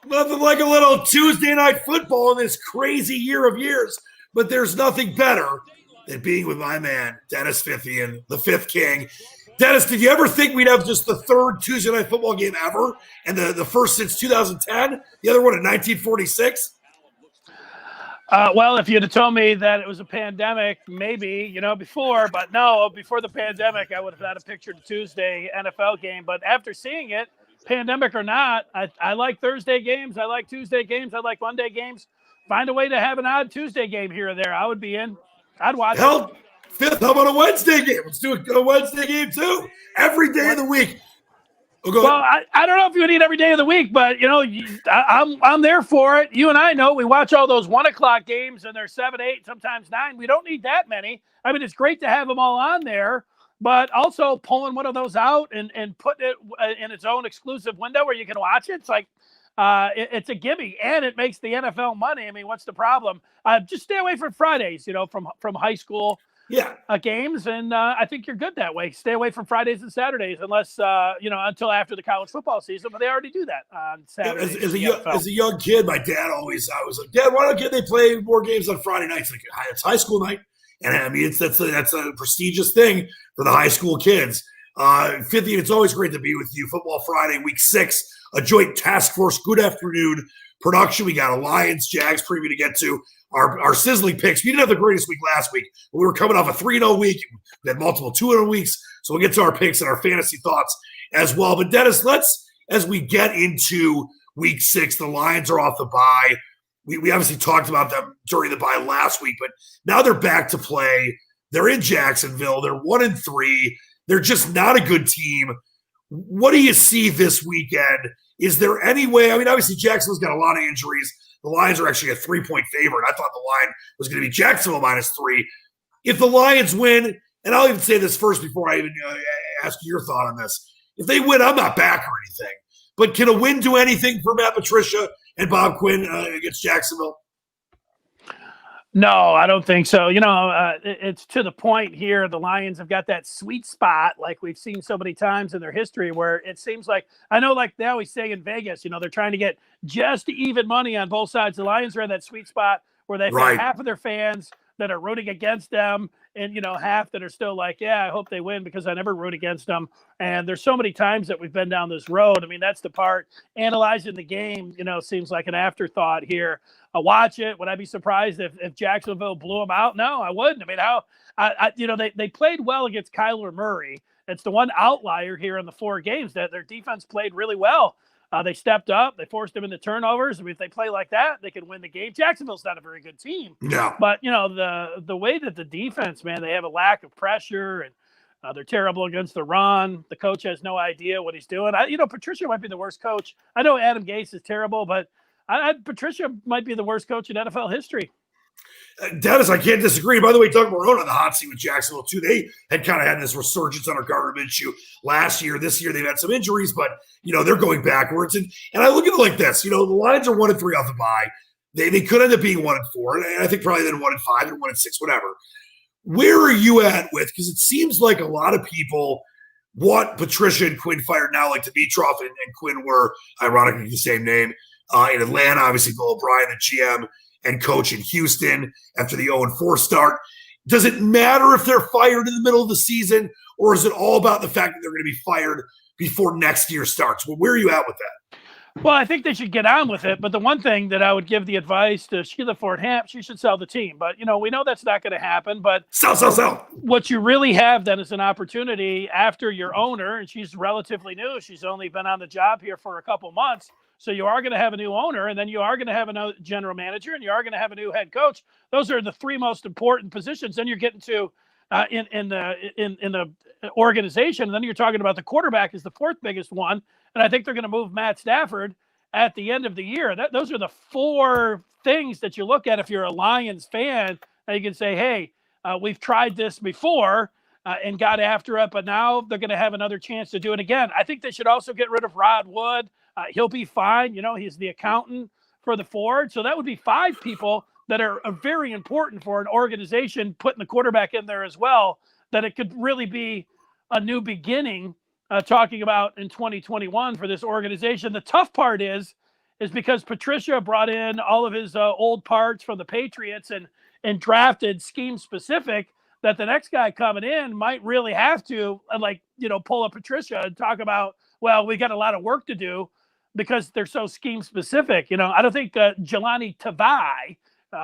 Nothing like a little Tuesday night football in this crazy year of years. But there's nothing better than being with my man, Dennis Fithian, the fifth king. Dennis, did you ever think we'd have just the third Tuesday night football game ever? And the first since 2010? The other one in 1946? Well, if you'd have told me that it was a pandemic, maybe, before, but no, before the pandemic, I would have had a pictured Tuesday NFL game. But after seeing it, pandemic or not, I like Thursday games. I like Tuesday games. I like Monday games. Find a way to have an odd Tuesday game here or there. I would be in. I'd watch it. Fifth, how about a Wednesday game? Let's do a Wednesday game too. Every day of the week. Well, I don't know if you would eat every day of the week, but I'm there for it. You and I know we watch all those 1:00 games, and they're 7, 8, sometimes 9. We don't need that many. I mean, it's great to have them all on there, but also pulling one of those out and putting it in its own exclusive window where you can watch it. It's like it's a gimme, and it makes the NFL money. I mean, what's the problem? Just stay away from Fridays, from high school. Games, and I think you're good that way. Stay away from Fridays and Saturdays, unless until after the college football season. But they already do that on Saturdays. As a young kid, my dad I was like, Dad, why don't they play more games on Friday nights? Like, it's high school night, and I mean that's a prestigious thing for the high school kids. 50, it's always great to be with you. Football Friday, Week 6, a joint task force. Good afternoon production. We got a Lions Jags preview to get to. Our sizzling picks. We didn't have the greatest week last week, but we were coming off a 3-0 week. We had multiple 2-0 weeks, so we'll get to our picks and our fantasy thoughts as well. But Dennis, as we get into Week 6, the Lions are off the bye. We obviously talked about them during the bye last week, but now they're back to play. They're in Jacksonville. They're 1-3. They're just not a good team. What do you see this weekend? Is there any way? I mean, obviously Jacksonville's got a lot of injuries. The Lions are actually a 3-point favorite. I thought the line was going to be Jacksonville -3. If the Lions win, and I'll even say this first before I even ask your thought on this. If they win, I'm not back or anything. But can a win do anything for Matt Patricia and Bob Quinn against Jacksonville? No, I don't think so. It's to the point here. The Lions have got that sweet spot, like we've seen so many times in their history, where it seems like, I know, like they always say in Vegas, they're trying to get just even money on both sides. The Lions are in that sweet spot where they've got half of their fans that are rooting against them, and half that are still like, yeah, I hope they win because I never root against them. And there's so many times that we've been down this road. I mean, that's the part. Analyzing the game, seems like an afterthought here. I watch it. Would I be surprised if Jacksonville blew them out? No, I wouldn't. I mean, they played well against Kyler Murray. It's the one outlier here in the 4 games that their defense played really well. They stepped up. They forced them into turnovers. I mean, if they play like that, they can win the game. Jacksonville's not a very good team. No. But, the way that the defense, man, they have a lack of pressure, and they're terrible against the run. The coach has no idea what he's doing. Patricia might be the worst coach. I know Adam Gase is terrible, but Patricia might be the worst coach in NFL history. Dennis, I can't disagree. By the way, Doug Marrone on the hot seat with Jacksonville, too. They had kind of had this resurgence under Gardner Minshew last year. This year, they've had some injuries, but, they're going backwards. And I look at it like this. The Lions are 1-3 off the bye. They could end up being 1-4. And I think probably then 1-5 or 1-6, whatever. Where are you at with? Because it seems like a lot of people want Patricia and Quinn fired now, like Dimitroff and Quinn were, ironically, the same name in Atlanta. Obviously, Bill O'Brien, the GM and coach in Houston after the 0-4 start. Does it matter if they're fired in the middle of the season, or is it all about the fact that they're going to be fired before next year starts? Well, where are you at with that? Well, I think they should get on with it. But the one thing that I would give the advice to Sheila Ford Hamp, she should sell the team. But, we know that's not going to happen. But sell. What you really have then is an opportunity after your owner, and she's relatively new. She's only been on the job here for a couple months. So you are going to have a new owner, and then you are going to have a new general manager, and you are going to have a new head coach. Those are the 3 most important positions. Then you're getting to in the organization, and then you're talking about the quarterback is the 4th biggest one. And I think they're going to move Matt Stafford at the end of the year. Those are the 4 things that you look at if you're a Lions fan. And you can say, hey, we've tried this before and got after it, but now they're going to have another chance to do it again. I think they should also get rid of Rod Wood. He'll be fine. He's the accountant for the Ford. So that would be 5 people that are very important for an organization, putting the quarterback in there as well, that it could really be a new beginning talking about in 2021 for this organization. The tough part is is because Patricia brought in all of his old parts from the Patriots and drafted scheme specific, that the next guy coming in might really have to pull a Patricia and talk about, well, we got a lot of work to do because they're so scheme specific. I don't think Jelani Tavai,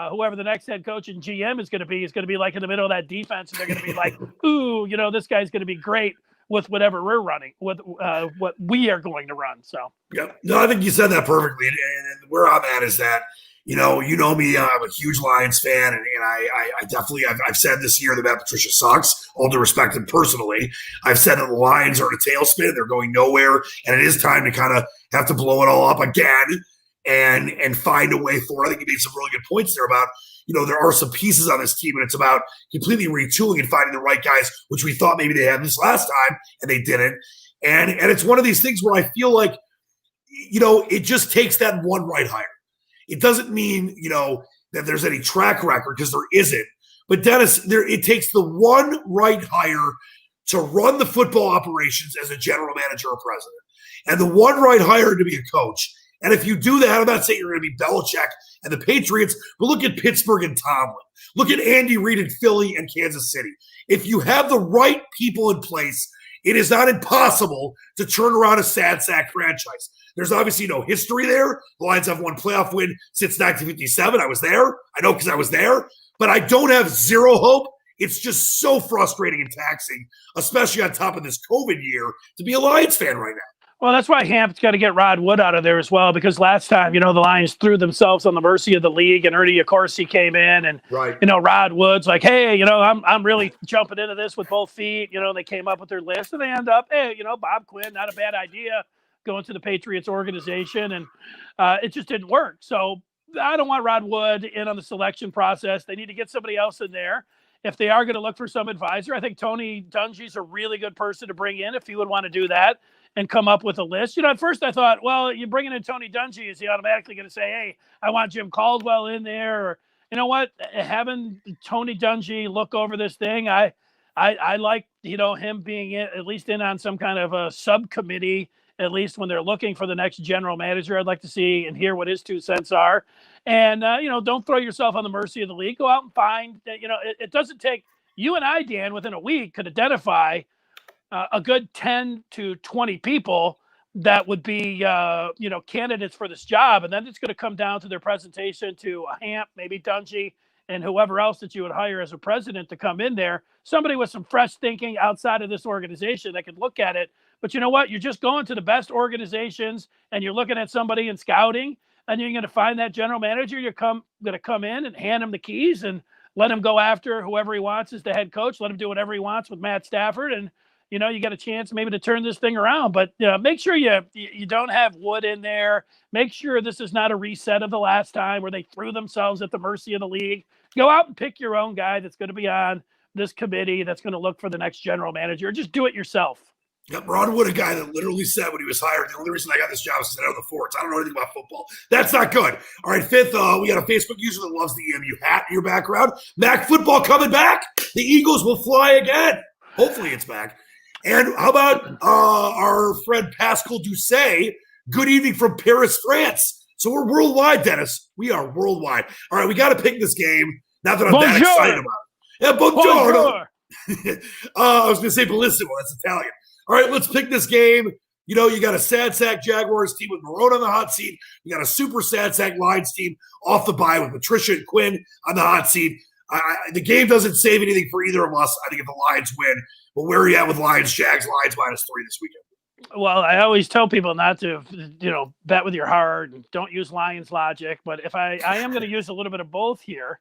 whoever the next head coach and GM is going to be like in the middle of that defense. And they're going to be like, ooh, this guy's going to be great with whatever we're running, with what we are going to run. So, yeah, no, I think you said that perfectly. And where I'm at is that, you know me, I'm a huge Lions fan, and I definitely, I've said this year that Matt Patricia sucks, all due respect him personally. I've said that the Lions are in a tailspin, they're going nowhere, and it is time to kind of have to blow it all up again and find a way forward. I think you made some really good points there about, there are some pieces on this team, and it's about completely retooling and finding the right guys, which we thought maybe they had this last time, and they didn't. And it's one of these things where I feel like, it just takes that one right hire. It doesn't mean, that there's any track record, because there isn't. But Dennis, it takes the one right hire to run the football operations as a general manager or president, and the one right hire to be a coach. And if you do that, I'm not saying you're going to be Belichick and the Patriots, but look at Pittsburgh and Tomlin. Look at Andy Reid in Philly and Kansas City. If you have the right people in place, it is not impossible to turn around a sad sack franchise. There's obviously no history there. The Lions have one playoff win since 1957. I was there. I know because I was there. But I don't have zero hope. It's just so frustrating and taxing, especially on top of this COVID year, to be a Lions fan right now. Well, that's why Hamp's got to get Rod Wood out of there as well, because last time, the Lions threw themselves on the mercy of the league, and Ernie Accorsi came in, and, right. Rod Wood's like, hey, I'm really jumping into this with both feet. They came up with their list, and they end up, hey, Bob Quinn, not a bad idea, going to the Patriots organization, and it just didn't work. So I don't want Rod Wood in on the selection process. They need to get somebody else in there. If they are going to look for some advisor, I think Tony Dungy's a really good person to bring in if he would want to do that and come up with a list. At first I thought, well, you're bringing in Tony Dungy, is he automatically going to say, hey, I want Jim Caldwell in there? Or, you know what, having Tony Dungy look over this thing, I like, him being at least in on some kind of a subcommittee, at least when they're looking for the next general manager. I'd like to see and hear what his 2 cents are. And, don't throw yourself on the mercy of the league. Go out and find, it doesn't take you and I, Dan, within a week could identify a good 10 to 20 people that would be, candidates for this job. And then it's going to come down to their presentation to a Hamp, maybe Dungy, and whoever else that you would hire as a president to come in there. Somebody with some fresh thinking outside of this organization that could look at it. But you know what? You're just going to the best organizations, and you're looking at somebody in scouting, and you're going to find that general manager. You're going to come in and hand him the keys and let him go after whoever he wants as the head coach. Let him do whatever he wants with Matt Stafford. And, you got a chance maybe to turn this thing around. But make sure you don't have Wood in there. Make sure this is not a reset of the last time where they threw themselves at the mercy of the league. Go out and pick your own guy that's going to be on this committee that's going to look for the next general manager. Just do it yourself. Yep, Ron Wood, a guy that literally said when he was hired, the only reason I got this job is because I know the forts. I don't know anything about football. That's not good. All right, fifth, we got a Facebook user that loves the EMU hat in your background. Mac football coming back. The Eagles will fly again. Hopefully it's back. And how about our friend Pascal Doucet? Good evening from Paris, France. So we're worldwide, Dennis. We are worldwide. All right, we got to pick this game. Not that I'm that excited about it. Yeah, buongiorno. I was going to say bellissimo. That's Italian. All right, let's pick this game. You got a sad sack Jaguars team with Marone on the hot seat. You got a super sad sack Lions team off the bye with Patricia and Quinn on the hot seat. The game doesn't save anything for either of us. I think if the Lions win, but where are you at with Lions, Jags? Lions -3 this weekend. Well, I always tell people not to, bet with your heart and don't use Lions logic. But if I am going to use a little bit of both here.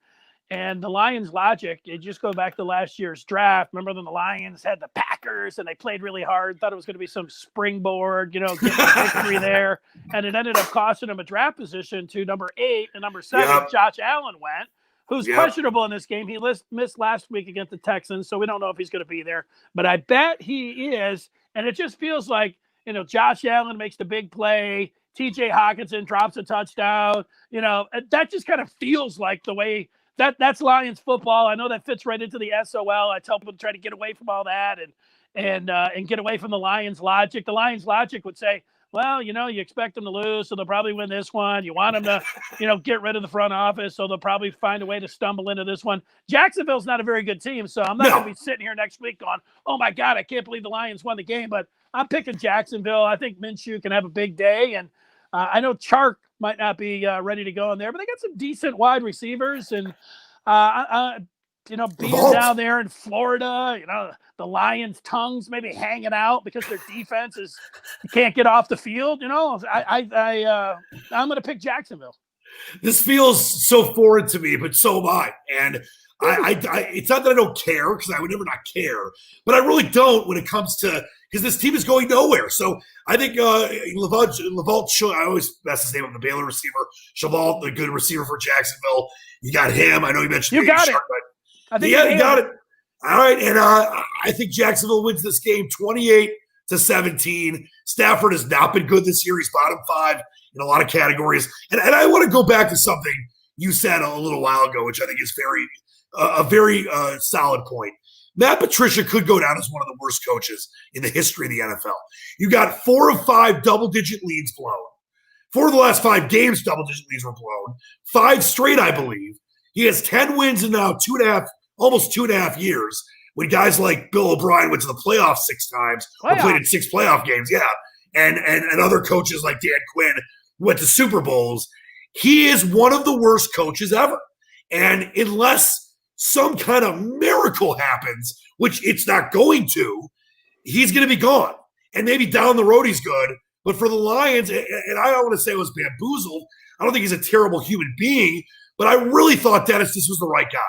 And the Lions logic, you just go back to last year's draft. Remember when the Lions had the Packers and they played really hard, thought it was going to be some springboard, getting a victory there. And it ended up costing them a draft position to number 8 and number 7. Yep. Josh Allen went, who's questionable in this game. He missed last week against the Texans, so we don't know if he's going to be there. But I bet he is. And it just feels like, Josh Allen makes the big play. TJ Hawkinson drops a touchdown. That just kind of feels like the way – That's Lions football. I know that fits right into the SOL. I tell people to try to get away from all that and get away from the Lions logic. The Lions logic would say, well, you expect them to lose, so they'll probably win this one. You want them to, get rid of the front office, so they'll probably find a way to stumble into this one. Jacksonville's not a very good team, so I'm not going to be sitting here next week going, oh, my God, I can't believe the Lions won the game. But I'm picking Jacksonville. I think Minshew can have a big day, and I know Chark might not be ready to go in there, but they got some decent wide receivers, and being down there in Florida, the Lions' tongues maybe hanging out because their defense you can't get off the field. I'm going to pick Jacksonville. This feels so foreign to me, but so am I. And it's not that I don't care, because I would never not care, but I really don't when it comes to, because this team is going nowhere. So I think Laval, I always mess his name up, the Baylor receiver, Cheval, the good receiver for Jacksonville. You got him. I know you mentioned you got it. I think you got it. All right, and I think Jacksonville wins this game 28-17. Stafford has not been good this year. He's bottom 5 in a lot of categories. And I want to go back to something you said a little while ago, which I think is a very solid point. Matt Patricia could go down as one of the worst coaches in the history of the NFL. You got 4 of 5 double-digit leads blown. 4 of the last 5 games, double-digit leads were blown. 5 straight, I believe. He has 10 wins in now almost 2.5 years, when guys like Bill O'Brien went to the playoffs 6 times or played in 6 playoff games. Yeah. And other coaches like Dan Quinn went to Super Bowls. He is one of the worst coaches ever. And unless some kind of miracle happens, which it's not going to, he's going to be gone. And maybe down the road he's good. But for the Lions, and I don't want to say it was bamboozled, I don't think he's a terrible human being, but I really thought, Dennis, this was the right guy.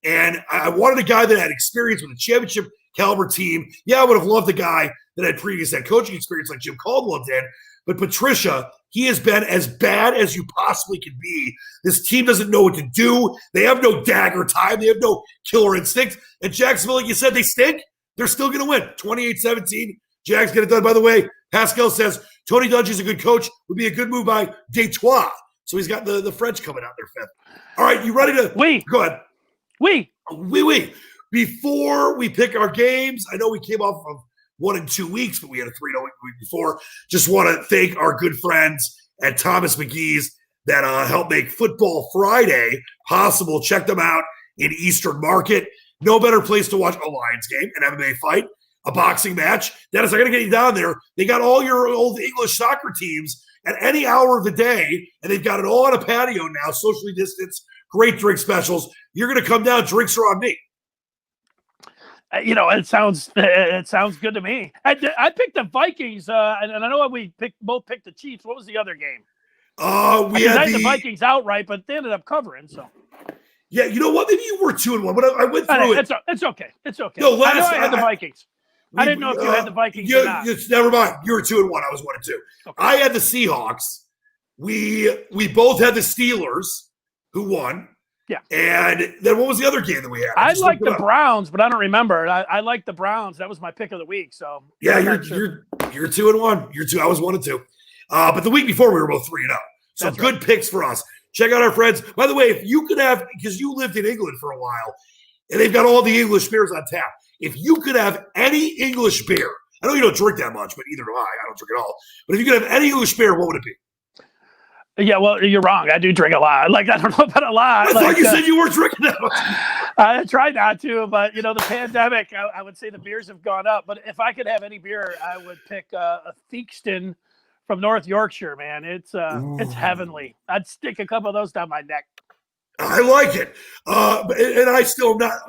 And I wanted a guy that had experience with a championship caliber team. Yeah, I would have loved a guy that had previous head coaching experience like Jim Caldwell did. But Patricia, he has been as bad as you possibly can be. This team doesn't know what to do. They have no dagger time. They have no killer instinct. And Jacksonville, like you said, they stink. They're still going to win. 28-17. Jags get it done. By the way, Pascal says Tony Dungy's a good coach. Would be a good move by Detroit. So he's got the French coming out there fifth. All right, you ready to – Go ahead. Oui. Before we pick our games, I know we came off of 1 in 2 weeks, but we had a 3-0 week before. Just want to thank our good friends at Thomas McGee's that helped make Football Friday possible. Check them out in Eastern Market. No better place to watch a Lions game, an MMA fight, a boxing match. Dennis, I got to get you down there. They got all your old English soccer teams at any hour of the day, and they've got it all on a patio now, socially distanced. Great drink specials. You're going to come down. Drinks are on me. It sounds good to me. I picked the Vikings, and I know we both picked the Chiefs. What was the other game? We had the Vikings outright, but they ended up covering. So, yeah, you know what? Maybe you were 2-1, but I went through it. It's okay. It's okay. No, I had the Vikings. I didn't know if you had the Vikings or not. Never mind. You were 2-1. I was 1-2. Okay. I had the Seahawks. We both had the Steelers, who won. Yeah. And then what was the other game that we had? I like the Browns, but I don't remember. I like the Browns. That was my pick of the week. So yeah, you're 2-1. You're 2. I was 1-2. But the week before we were both 3-0. So that's good picks for us. Check out our friends. By the way, if you could have, because you lived in England for a while, and they've got all the English beers on tap. If you could have any English beer, I know you don't drink that much, but either do I. I don't drink at all. But if you could have any English beer, what would it be? Yeah, well, you're wrong. I do drink a lot. I don't know about a lot. I thought you said you weren't drinking that much. I try not to, but, the pandemic, I would say the beers have gone up. But if I could have any beer, I would pick a Theakston from North Yorkshire, man. It's heavenly. I'd stick a couple of those down my neck. I like it. And I still am not.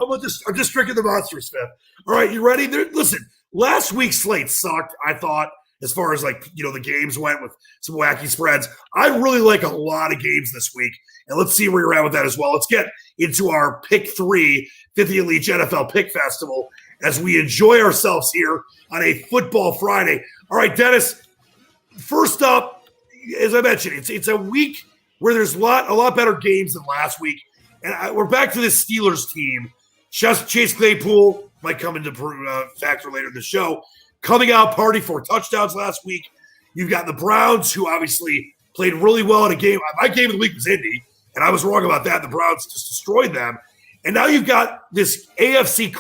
I'm just drinking the Monster Smith. All right, you ready? Listen, last week's slate sucked, I thought. As far as the games went with some wacky spreads. I really like a lot of games this week. And let's see where you're at with that as well. Let's get into our Pick 3 Fithian Leach NFL Pick Festival as we enjoy ourselves here on a Football Friday. All right, Dennis, first up, as I mentioned, it's a week where there's a lot better games than last week. And we're back to this Steelers team. Chase Claypool might come into factor later in the show. Coming out party 4 touchdowns last week. You've got the Browns, who obviously played really well in a game. My game of the week was Indy, and I was wrong about that. The Browns just destroyed them. And now you've got this AFC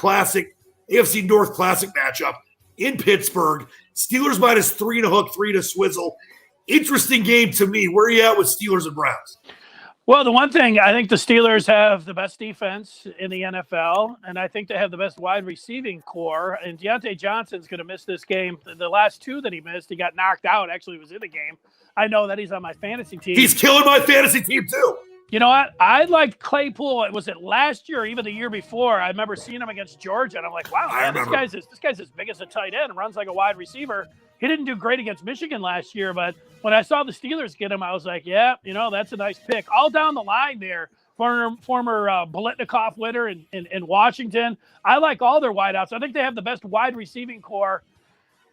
North Classic matchup. in Pittsburgh. Steelers minus 3 to hook, 3 to swizzle. Interesting game to me. Where are you at with Steelers and Browns? Well, the one thing, I think the Steelers have the best defense in the NFL, and I think they have the best wide receiving core. And Deontay Johnson's going to miss this game. The last 2 that he missed, he got knocked out. Actually, he was in the game. I know that he's on my fantasy team. He's killing my fantasy team, too. You know what? I liked Claypool. Was it last year or even the year before? I remember seeing him against Georgia, and I'm like, wow, man, this guy's as big as a tight end, runs like a wide receiver. He didn't do great against Michigan last year, but when I saw the Steelers get him, I was like, yeah, that's a nice pick. All down the line there, former Biletnikoff winner in Washington. I like all their wideouts. I think they have the best wide receiving core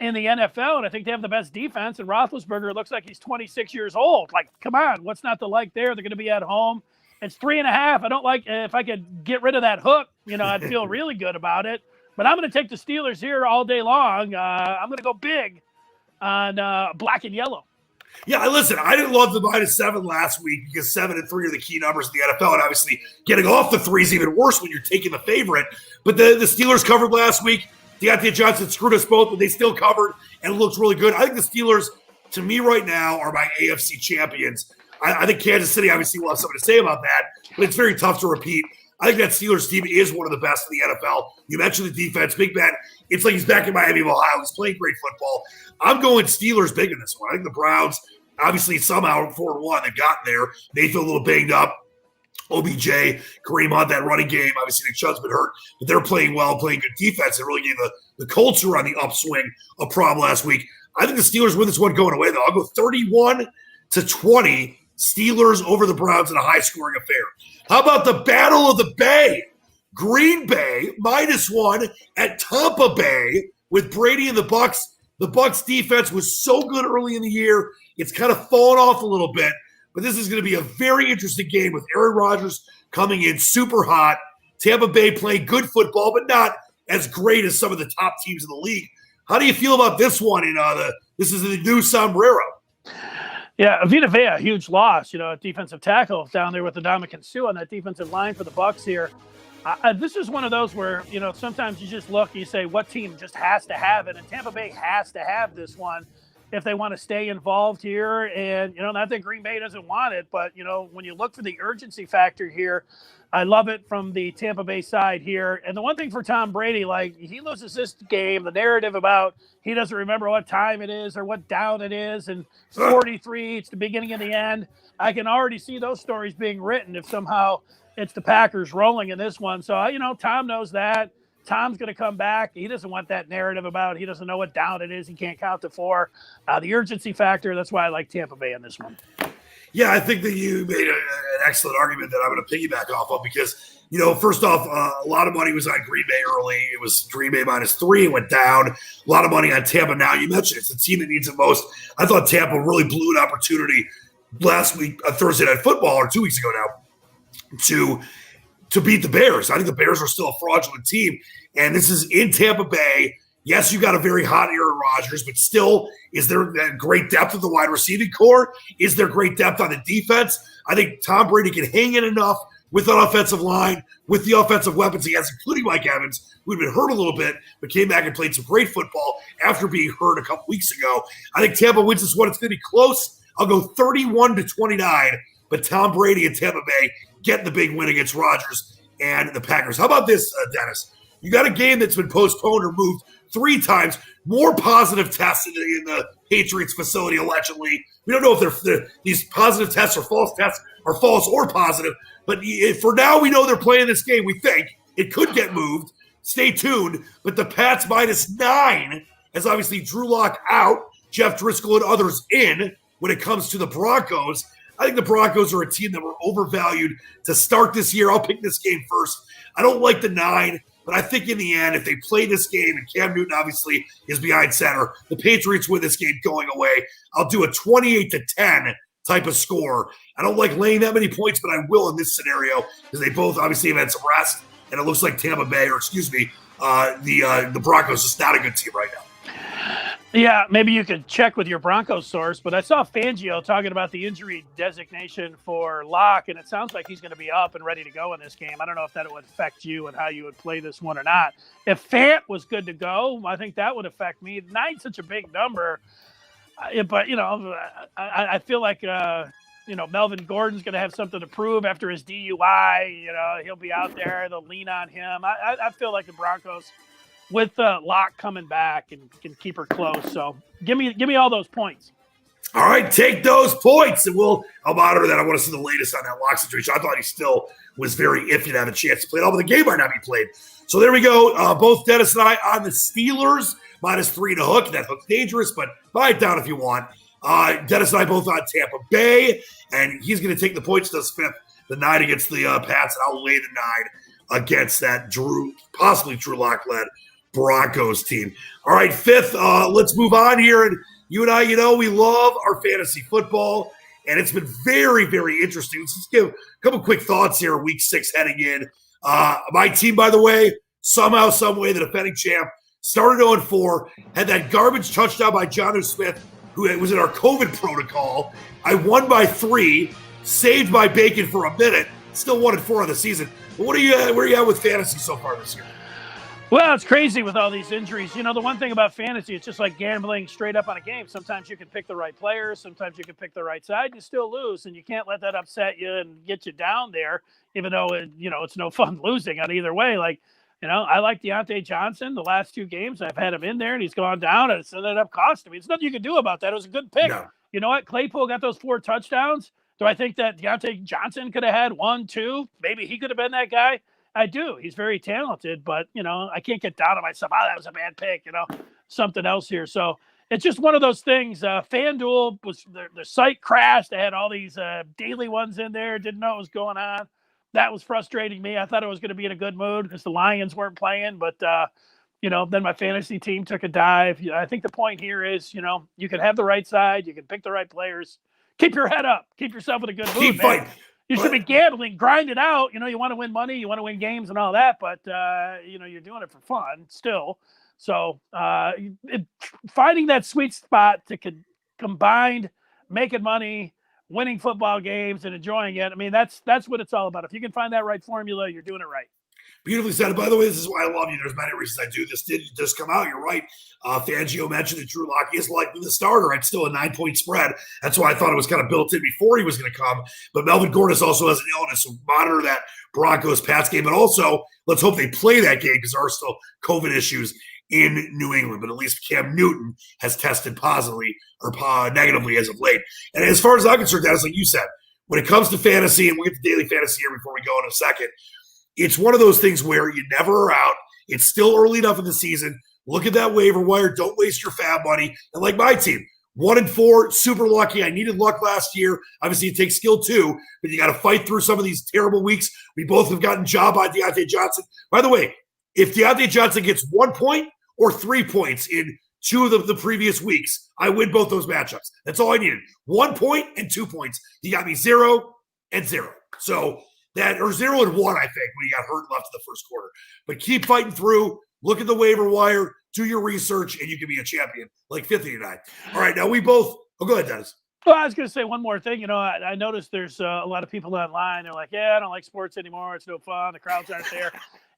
in the NFL, and I think they have the best defense. And Roethlisberger looks like he's 26 years old. Like, come on, what's not to like there? They're going to be at home. It's 3.5. I don't like if I could get rid of that hook. I'd feel really good about it. But I'm going to take the Steelers here all day long. I'm going to go big on black and yellow. Yeah, listen, I didn't love the -7 last week because 7 and 3 are the key numbers in the NFL, and obviously getting off the 3 is even worse when you're taking the favorite. But the Steelers covered last week. Deontay Johnson screwed us both, but they still covered and looked really good. I think the Steelers, to me right now, are my AFC champions. I think Kansas City obviously will have something to say about that, but it's very tough to repeat. I think that Steelers team is one of the best in the NFL. You mentioned the defense. Big Ben, it's like he's back in Miami of Ohio. He's playing great football. I'm going Steelers big in this one. I think the Browns, obviously somehow 4-1, they've gotten there. They feel a little banged up. OBJ, Kareem Hunt, that running game. Obviously, Nick Chubb's been hurt, but they're playing well, playing good defense. It really gave the culture on the upswing a problem last week. I think the Steelers win this one going away, though. I'll go 31-20, Steelers over the Browns in a high-scoring affair. How about the Battle of the Bay? Green Bay -1 at Tampa Bay with Brady and the Bucs. The Bucs defense was so good early in the year. It's kind of fallen off a little bit. But this is going to be a very interesting game with Aaron Rodgers coming in super hot. Tampa Bay playing good football, but not as great as some of the top teams in the league. How do you feel about this one? This is the new sombrero. Yeah, Vita Vea, huge loss. Defensive tackle down there with Ndamukong Suh on that defensive line for the Bucs here. This is one of those where sometimes you just look and you say, what team just has to have it? And Tampa Bay has to have this one if they want to stay involved here. And, not that Green Bay doesn't want it, but, when you look for the urgency factor here, I love it from the Tampa Bay side here. And the one thing for Tom Brady, like, he loses this game, the narrative about he doesn't remember what time it is or what down it is, and 43, it's the beginning and the end. I can already see those stories being written if somehow it's the Packers rolling in this one. So, Tom knows that. Tom's going to come back. He doesn't want that narrative about he doesn't know what down it is. He can't count to 4. The urgency factor, that's why I like Tampa Bay in this one. Yeah, I think that you made an excellent argument that I'm going to piggyback off of because, first off, a lot of money was on Green Bay early. It was Green Bay -3. It went down. A lot of money on Tampa now. You mentioned it's the team that needs it most. I thought Tampa really blew an opportunity last week, Thursday Night Football, or 2 weeks ago now, to beat the Bears. I think the Bears are still a fraudulent team, and this is in Tampa Bay. Yes, you got a very hot Aaron Rodgers, but still, is there great depth of the wide receiving core? Is there great depth on the defense? I think Tom Brady can hang in enough with an offensive line, with the offensive weapons he has, including Mike Evans, who had been hurt a little bit, but came back and played some great football after being hurt a couple weeks ago. I think Tampa wins this one. It's going to be close. I'll go 31-29, but Tom Brady and Tampa Bay get the big win against Rodgers and the Packers. How about this, Dennis? You got a game that's been postponed or moved 3 times, more positive tests in the Patriots facility, allegedly. We don't know if these positive tests or false tests are false or positive, but for now we know they're playing this game. We think it could get moved. Stay tuned. But the Pats -9 as obviously Drew Lock out, Jeff Driscoll and others in when it comes to the Broncos. I think the Broncos are a team that were overvalued to start this year. I'll pick this game first. I don't like the 9, but I think in the end, if they play this game, and Cam Newton obviously is behind center, the Patriots win this game going away. I'll do a 28-10 type of score. I don't like laying that many points, but I will in this scenario because they both obviously have had some rest, and it looks like the Broncos is not a good team right now. Yeah, maybe you could check with your Broncos source, but I saw Fangio talking about the injury designation for Locke, and it sounds like he's going to be up and ready to go in this game. I don't know if that would affect you and how you would play this one or not. If Fant was good to go, I think that would affect me. 9's such a big number, but, I feel like, Melvin Gordon's going to have something to prove after his DUI. He'll be out there. They'll lean on him. I feel like the Broncos, with Locke coming back, and can keep her close. So give me all those points. All right, take those points, and I'll monitor that. I want to see the latest on that Locke situation. I thought he still was very iffy to have a chance to play it all, but the game might not be played. So there we go. Both Dennis and I on the Steelers, -3 and a hook. That hook's dangerous, but buy it down if you want. Dennis and I both on Tampa Bay, and he's going to take the points to fifth, the 9 against the Pats, and I'll lay the 9 against that possibly Drew Lock-led Broncos team. All right, fifth, let's move on here. And you and I, we love our fantasy football, and it's been very, very interesting. Let's just give a couple quick thoughts here, week 6 heading in. My team, by the way, somehow, some way, the defending champ, started 0-4, had that garbage touchdown by Jonnu Smith, who was in our COVID protocol. I won by 3, saved by Bacon for a minute, still 1-4 on the season. But where are you at with fantasy so far this year? Well, it's crazy with all these injuries. The one thing about fantasy, it's just like gambling straight up on a game. Sometimes you can pick the right players. Sometimes you can pick the right side and you still lose. And you can't let that upset you and get you down there, even though, it's no fun losing on either way. Like, I like Deontay Johnson. The last 2 games I've had him in there and he's gone down, and it's ended up costing me. There's nothing you can do about that. It was a good pick. No. You know what? Claypool got those 4 touchdowns. Do I think that Deontay Johnson could have had 1, 2? Maybe he could have been that guy. I do. He's very talented, but, I can't get down on myself. Oh, that was a bad pick, something else here. So it's just one of those things. FanDuel the site crashed. They had all these daily ones in there. Didn't know what was going on. That was frustrating me. I thought I was going to be in a good mood because the Lions weren't playing, but, then my fantasy team took a dive. I think the point here is, you can have the right side. You can pick the right players. Keep your head up. Keep yourself in a good mood, Keep fighting. You should be gambling, grind it out. You want to win money, you want to win games and all that, but, you're doing it for fun still. So finding that sweet spot to combine making money, winning football games, and enjoying it, that's what it's all about. If you can find that right formula, you're doing it right. Beautifully said. And by the way, this is why I love you. There's many reasons I do this. Did just come out. You're right. Fangio mentioned that Drew Lock is likely the starter. It's still a 9-point spread. That's why I thought it was kind of built in before he was going to come. But Melvin Gordon also has an illness, so monitor that Broncos-Pats game. But also, let's hope they play that game because there are still COVID issues in New England. But at least Cam Newton has tested positively or negatively as of late. And as far as I'm concerned, Dennis, like you said, when it comes to fantasy, and we'll get to daily fantasy here before we go in a second, it's one of those things where you never are out. It's still early enough in the season. Look at that waiver wire. Don't waste your fab money. And like my team, 1-4, super lucky. I needed luck last year. Obviously, it takes skill too, but you got to fight through some of these terrible weeks. We both have gotten job on Deontay Johnson. By the way, if Deontay Johnson gets 1 point or 3 points in 2 of the previous weeks, I win both those matchups. That's all I needed. 1 point and 2 points. He got me 0 and 0. So that, or 0 and 1, I think, when he got hurt left in the first quarter. But keep fighting through. Look at the waiver wire. Do your research, and you can be a champion like Fithian and I. All right, now we both – oh, go ahead, Dennis. Well, I was going to say one more thing. I noticed there's a lot of people online. They're like, I don't like sports anymore. It's no fun. The crowds aren't there.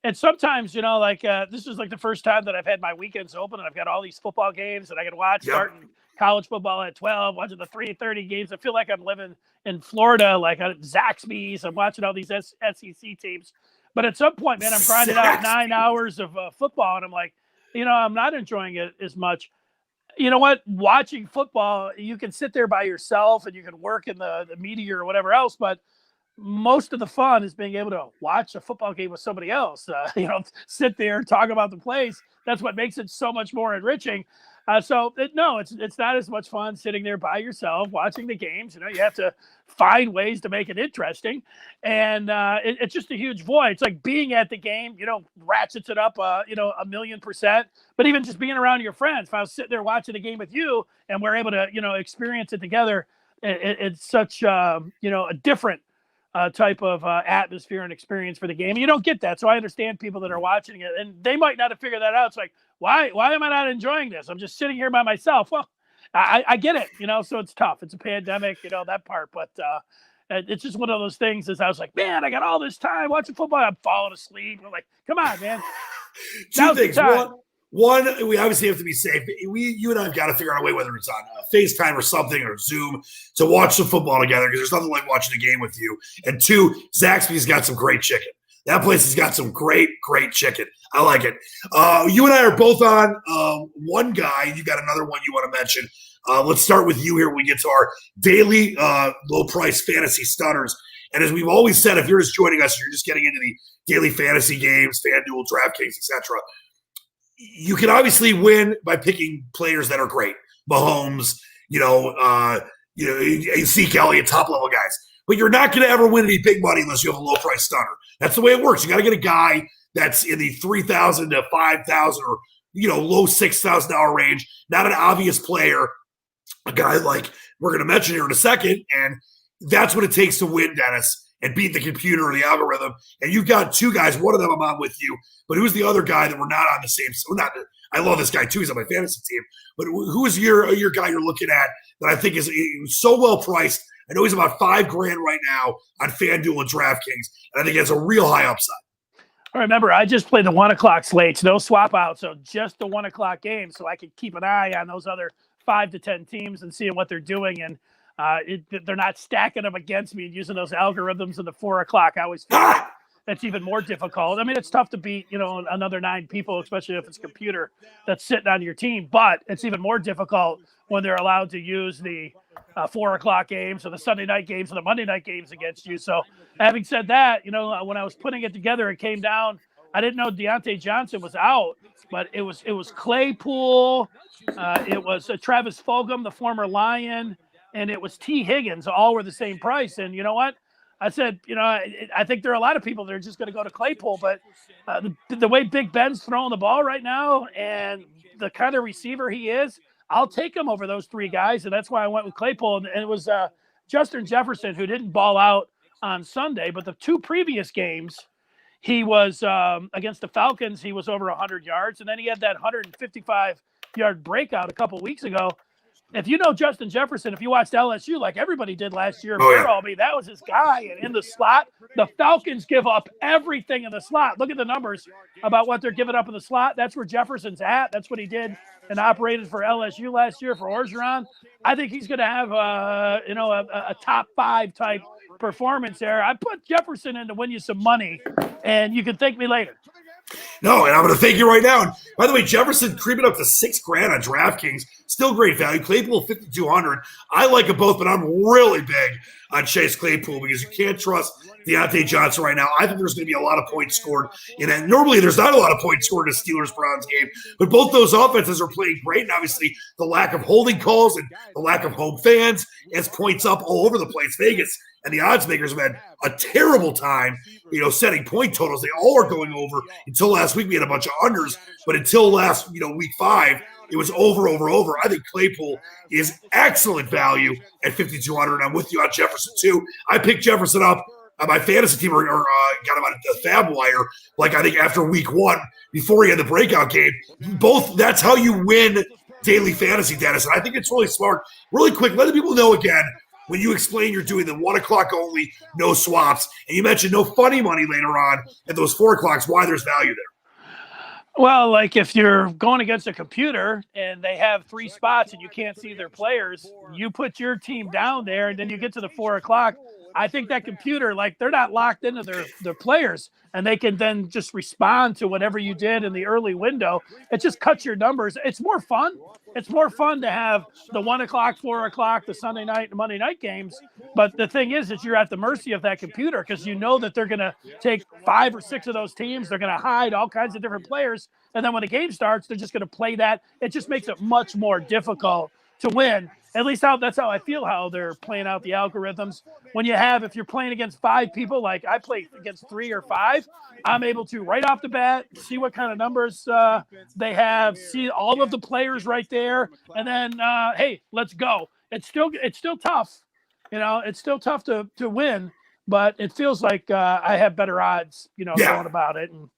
And sometimes, this is like the first time that I've had my weekends open, and I've got all these football games that I can watch starting college football at 12, watching the 3:30 games. I feel like I'm living in Florida, like at Zaxby's. I'm watching all these SEC teams. But at some point, man, I'm grinding out 9 hours of football, and I'm like, I'm not enjoying it as much. You know what? Watching football, you can sit there by yourself and you can work in the media or whatever else, but most of the fun is being able to watch a football game with somebody else. Sit there, talk about the plays. That's what makes it so much more enriching. It's not as much fun sitting there by yourself watching the games. You have to find ways to make it interesting, and it's just a huge void. It's like being at the game, ratchets it up, 1,000,000%. But even just being around your friends, if I was sitting there watching the game with you, and we're able to, experience it together, it's such, a different type of atmosphere and experience for the game. You don't get that. So I understand people that are watching it, and they might not have figured that out. It's like, why am I not enjoying this? I'm just sitting here by myself. Well, I get it, so it's tough. It's a pandemic, that part. But it's just one of those things as I was like, man, I got all this time watching football. I'm falling asleep. I'm like, come on, man. Two things. One, we obviously have to be safe. You and I have got to figure out a way, whether it's on FaceTime or something or Zoom, to watch some football together, because there's nothing like watching a game with you. And two, Zaxby's got some great chicken. That place has got some great, great chicken. I like it. You and I are both on one guy. You got another one you want to mention. Let's start with you here when we get to our daily low-price fantasy stunners. And as we've always said, if you're just joining us, you're just getting into the daily fantasy games, FanDuel, DraftKings, etc., you can obviously win by picking players that are great. Mahomes, Zeke Elliott, top-level guys. But you're not going to ever win any big money unless you have a low-price stunner. That's the way it works. You got to get a guy that's in the $3,000 to $5,000 or low $6,000 range, not an obvious player, a guy like we're going to mention here in a second, and that's what it takes to win, Dennis, and beat the computer or the algorithm. And you've got two guys. One of them I'm on with you, but who's the other guy that we're not on the same? I love this guy too. He's on my fantasy team. But who is your guy you're looking at that I think is so well priced? I know he's about $5,000 right now on FanDuel and DraftKings, and I think he has a real high upside. Remember, I just played the 1:00 slates, no swap out, so just the 1:00 game, so I can keep an eye on those other 5 to 10 teams and seeing what they're doing, and they're not stacking them against me and using those algorithms in the 4:00. I always feel like that's even more difficult. I mean, it's tough to beat, another 9 people, especially if it's a computer that's sitting on your team, but it's even more difficult when they're allowed to use the 4:00 games or the Sunday night games or the Monday night games against you. So having said that, when I was putting it together, it came down. I didn't know Deontay Johnson was out, but it was Claypool. It was Travis Fulgham, the former Lion, and it was T. Higgins. All were the same price. And you know what? I said, I think there are a lot of people that are just going to go to Claypool, but the way Big Ben's throwing the ball right now and the kind of receiver he is, I'll take him over those 3 guys, and that's why I went with Claypool. And it was Justin Jefferson, who didn't ball out on Sunday, but the 2 previous games, he was against the Falcons, he was over 100 yards, and then he had that 155-yard breakout a couple weeks ago. If you know Justin Jefferson, if you watched LSU like everybody did last year, that was his guy. And in the slot, the Falcons give up everything in the slot. Look at the numbers about what they're giving up in the slot. That's where Jefferson's at. That's what he did and operated for LSU last year for Orgeron. I think he's going to have a top 5 type performance there. I put Jefferson in to win you some money, and you can thank me later. No, and I'm going to thank you right now. And by the way, Jefferson creeping up to $6,000 on DraftKings. Still great value. Claypool, $5,200. I like them both, but I'm really big on Chase Claypool because you can't trust Deontay Johnson right now. I think there's going to be a lot of points scored. And normally there's not a lot of points scored in a Steelers-Browns game, but both those offenses are playing great. And obviously the lack of holding calls and the lack of home fans has points up all over the place. Vegas and the odds makers have had a terrible time, setting point totals. They all are going over. Until last week, we had a bunch of unders, but until last, week 5, it was over. I think Claypool is excellent value at $5,200. I'm with you on Jefferson too. I picked Jefferson up on my fantasy team or got him on the Fab Wire, I think after week 1, before he had the breakout game. That's how you win daily fantasy, Dennis. And I think it's really smart. Really quick, let the people know again, when you explain you're doing the 1:00 only, no swaps, and you mentioned no funny money later on at those 4:00s, why there's value there. Well, if you're going against a computer and they have 3 spots and you can't see their players, you put your team down there and then you get to the 4:00. I think that computer, they're not locked into their players, and they can then just respond to whatever you did in the early window. It just cuts your numbers. It's more fun. It's more fun to have the 1:00, 4:00, the Sunday night and Monday night games. But the thing is that you're at the mercy of that computer because you know that they're going to take 5 or 6 of those teams. They're going to hide all kinds of different players. And then when the game starts, they're just going to play that. It just makes it much more difficult to win. At least that's how I feel how they're playing out the algorithms. If you're playing against 5 people, like I play against 3 or 5, I'm able to right off the bat see what kind of numbers they have, see all of the players right there, and then hey, let's go. It's still tough, it's still tough to win, but it feels like I have better odds, going about it. And,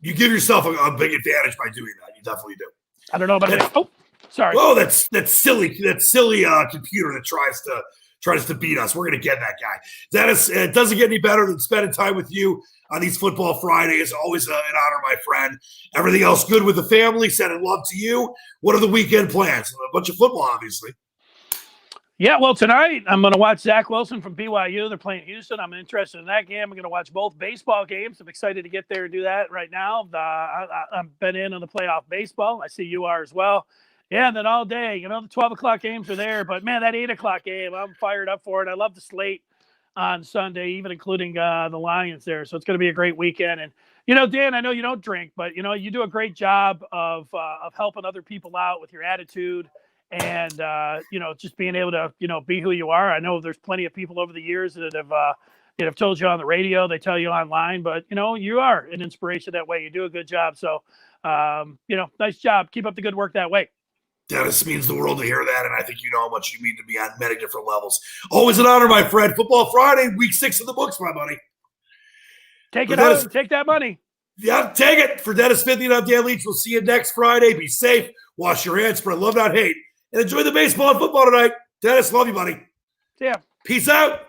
you give yourself a big advantage by doing that. You definitely do. I don't know about it. Oh, sorry. Oh, that's silly computer that tries to beat us. We're going to get that guy. Dennis, it doesn't get any better than spending time with you on these Football Fridays. Always an honor, my friend. Everything else good with the family? Sending love to you. What are the weekend plans? A bunch of football, obviously. Yeah, well, tonight I'm going to watch Zach Wilson from BYU. They're playing Houston. I'm interested in that game. I'm going to watch both baseball games. I'm excited to get there and do that right now. I've been in on the playoff baseball. I see you are as well. Yeah, and then all day, the 12 o'clock games are there. But, man, that 8 o'clock game, I'm fired up for it. I love the slate on Sunday, even including the Lions there. So it's going to be a great weekend. And, Dan, I know you don't drink, but, you do a great job of helping other people out with your attitude. And, just being able to, be who you are. I know there's plenty of people over the years that have told you on the radio, they tell you online, but, you are an inspiration that way. You do a good job. So, nice job. Keep up the good work that way. Dennis, means the world to hear that, and I think you know how much you mean to me on many different levels. Always an honor, my friend. Football Friday, week 6 of the books, my buddy. Take it out. Take that money. Yeah, take it. For Dennis Fithian, I'm Dan Leach. We'll see you next Friday. Be safe. Wash your hands. Spread love, not hate. And enjoy the baseball and football tonight. Dennis, love you, buddy. See ya. Peace out.